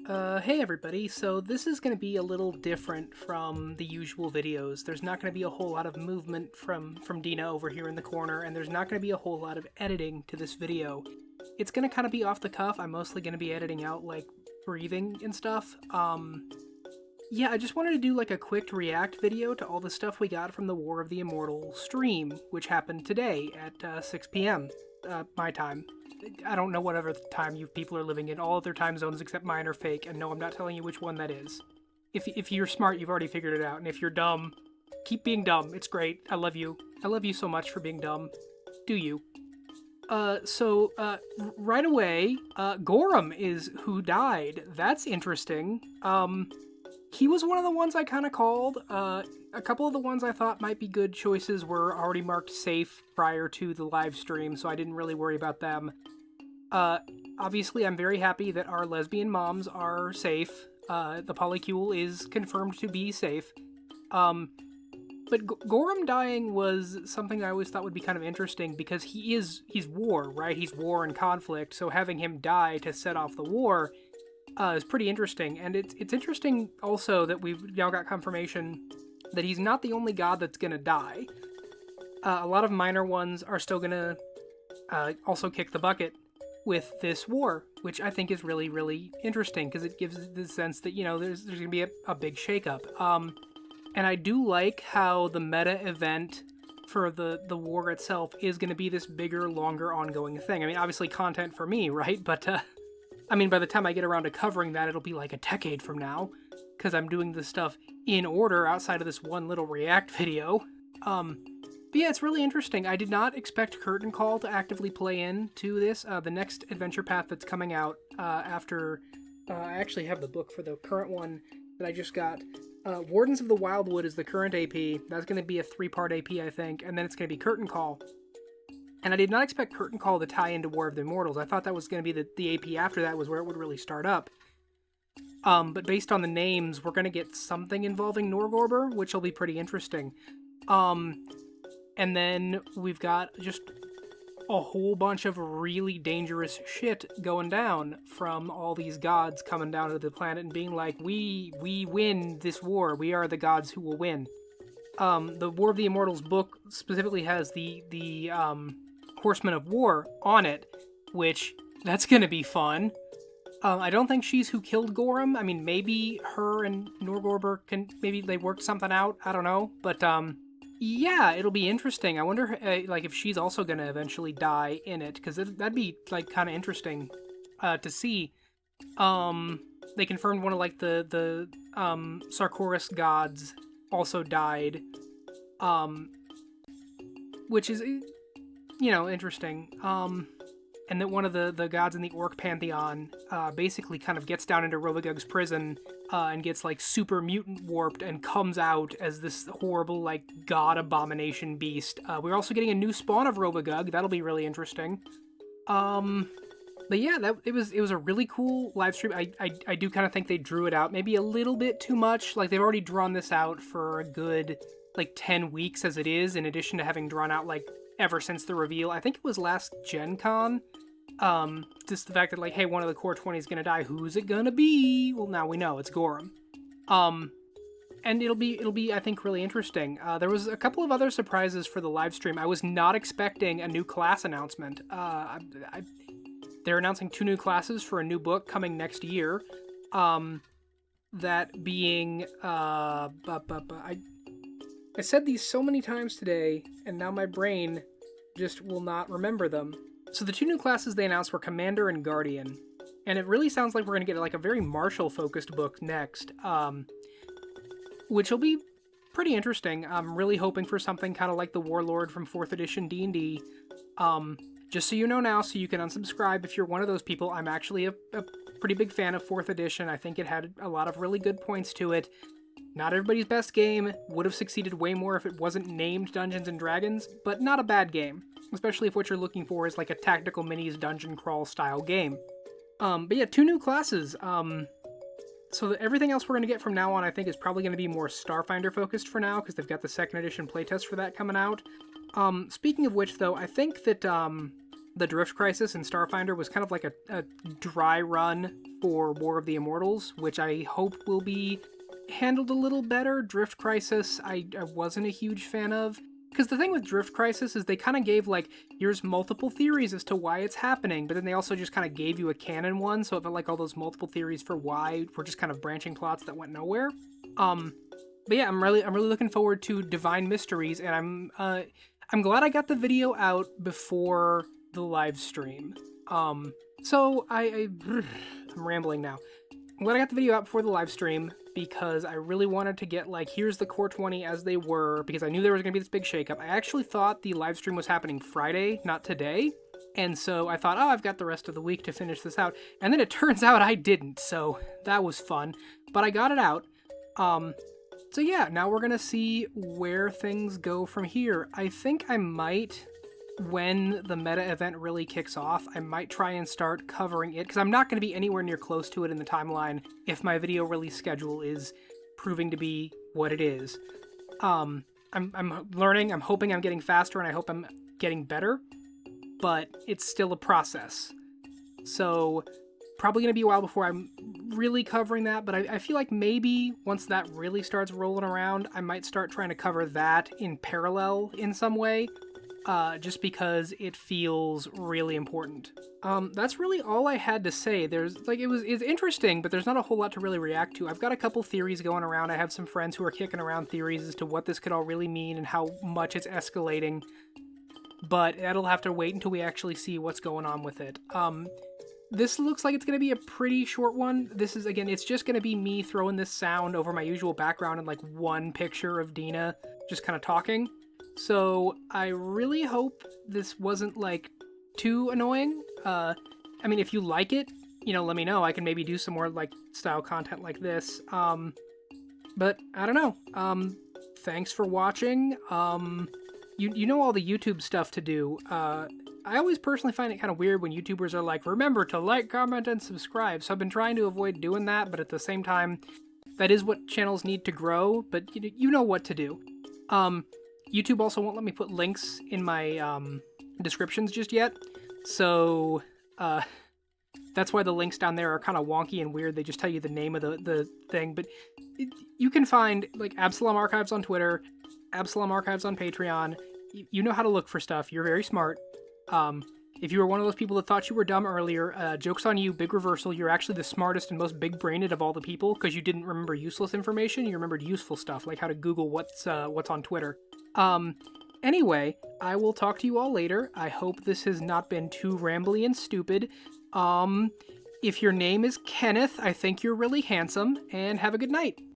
Hey everybody, so this is going to be a little different from the usual videos. There's not going to be a whole lot of movement from Dina over here in the corner, and there's not going to be a whole lot of editing to this video. It's going to kind of be off the cuff. I'm mostly going to be editing out, like, breathing and stuff. Yeah, I just wanted to do, like, a quick react video to all the stuff we got from the War of the Immortal stream, which happened today at 6 p.m. My time. I don't know what other time you people are living in. All other time zones except mine are fake, and no, I'm not telling you which one that is. If you're smart, you've already figured it out, and if you're dumb, keep being dumb. It's great. I love you. I love you so much for being dumb. Do you? Right away, Gorham is who died. That's interesting. He was one of the ones I kind of called. A couple of the ones I thought might be good choices were already marked safe prior to the live stream, so I didn't really worry about them. Obviously, I'm very happy that our lesbian moms are safe. The polycule is confirmed to be safe. But Gorham dying was something I always thought would be kind of interesting because he's war, right? He's war and conflict, so having him die to set off the war is pretty interesting. And it's interesting also that we've now got confirmation that he's not the only god that's gonna die. A lot of minor ones are still gonna also kick the bucket with this war, which I think is really, really interesting because it gives the sense that, you know, there's gonna be a big shakeup. And I do like how the meta event for the war itself is going to be this bigger, longer, ongoing thing. I mean, obviously content for me, right? But, I mean, by the time I get around to covering that, it'll be like a decade from now, because I'm doing this stuff in order outside of this one little react video. But yeah, it's really interesting. I did not expect Curtain Call to actively play into this. The next adventure path that's coming out after... I actually have the book for the current one that I just got. Wardens of the Wildwood is the current AP. That's going to be a 3-part AP, I think, and then it's going to be Curtain Call. And I did not expect Curtain Call to tie into War of the Immortals. I thought that was going to be the AP after that was where it would really start up. But based on the names, we're going to get something involving Norgorber, which will be pretty interesting. And then we've got just a whole bunch of really dangerous shit going down from all these gods coming down to the planet and being like, we win this war. We are the gods who will win. The War of the Immortals book specifically has the Horsemen of War on it, which, that's gonna be fun. I don't think she's who killed Gorham. I mean, maybe her and Norgorber maybe they worked something out. I don't know. But, yeah, it'll be interesting. I wonder, like, if she's also going to eventually die in it, because that'd be, like, kind of interesting to see. They confirmed one of, like, the Sarkoris gods also died, which is, you know, interesting. And that one of the gods in the Orc Pantheon basically kind of gets down into Rovagug's prison and gets, like, super mutant warped and comes out as this horrible, like, god abomination beast. We're also getting a new spawn of Rovagug. That'll be really interesting. But yeah, it was a really cool live stream. I do kind of think they drew it out maybe a little bit too much. Like, they've already drawn this out for a good, like, 10 weeks as it is, in addition to having drawn out, like, ever since the reveal. I think it was last Gen Con. Just the fact that, like, hey, one of the core 20 is gonna die. Who's it gonna be? Well, now we know it's Gorham. And it'll be, I think, really interesting. There was a couple of other surprises for the live stream. I was not expecting a new class announcement. They're announcing 2 new classes for a new book coming next year. That being, I said these so many times today, and now my brain just will not remember them. So the 2 new classes they announced were Commander and Guardian, and it really sounds like we're going to get, like, a very Martial-focused book next, which will be pretty interesting. I'm really hoping for something kind of like the Warlord from 4th edition D&D. Just so you know now, so you can unsubscribe if you're one of those people, I'm actually a pretty big fan of 4th edition. I think it had a lot of really good points to it. Not everybody's best game, would have succeeded way more if it wasn't named Dungeons & Dragons, but not a bad game, especially if what you're looking for is like a tactical minis dungeon crawl style game. But yeah, 2 new classes. So everything else we're going to get from now on, I think, is probably going to be more Starfinder focused for now, because they've got the 2nd edition playtest for that coming out. Speaking of which, though, I think that the Drift Crisis in Starfinder was kind of like a dry run for War of the Immortals, which I hope will be handled a little better. Drift Crisis, I wasn't a huge fan of. Because the thing with Drift Crisis is they kind of gave, like, here's multiple theories as to why it's happening, but then they also just kind of gave you a canon one, so it felt like all those multiple theories for why were just kind of branching plots that went nowhere. But yeah, I'm really looking forward to Divine Mysteries, and I'm glad I got the video out before the live stream. So I'm rambling now. I'm glad I got the video out before the live stream because I really wanted to get, like, here's the core 20 as they were, because I knew there was going to be this big shakeup. I actually thought the live stream was happening Friday, not today. And so I thought, oh, I've got the rest of the week to finish this out. And then it turns out I didn't, so that was fun. But I got it out. So yeah, now we're going to see where things go from here. I think I might, when the meta event really kicks off, I might try and start covering it, because I'm not going to be anywhere near close to it in the timeline if my video release schedule is proving to be what it is. I'm learning, I'm hoping I'm getting faster, and I hope I'm getting better, but it's still a process. So probably going to be a while before I'm really covering that, but I feel like maybe once that really starts rolling around, I might start trying to cover that in parallel in some way. Just because it feels really important. That's really all I had to say. It's interesting, but there's not a whole lot to really react to. I've got a couple theories going around. I have some friends who are kicking around theories as to what this could all really mean and how much it's escalating, but that'll have to wait until we actually see what's going on with it. This looks like it's going to be a pretty short one. This is, again, it's just going to be me throwing this sound over my usual background and, like, one picture of Dina just kind of talking. So I really hope this wasn't, like, too annoying. I mean, if you like it, let me know. I can maybe do some more, like, style content like this. But I don't know. Thanks for watching. You know all the YouTube stuff to do. I always personally find it kind of weird when YouTubers are like, remember to like, comment, and subscribe. So I've been trying to avoid doing that, but at the same time, that is what channels need to grow, but you know what to do. YouTube also won't let me put links in my descriptions just yet, so that's why the links down there are kind of wonky and weird. They just tell you the name of the thing, but you can find, like, Absalom Archives on Twitter, Absalom Archives on Patreon. You know how to look for stuff. You're very smart. If you were one of those people that thought you were dumb earlier, joke's on you, big reversal. You're actually the smartest and most big-brained of all the people, because you didn't remember useless information. You remembered useful stuff, like how to Google what's on Twitter. Anyway, I will talk to you all later. I hope this has not been too rambly and stupid. If your name is Kenneth, I think you're really handsome, and have a good night.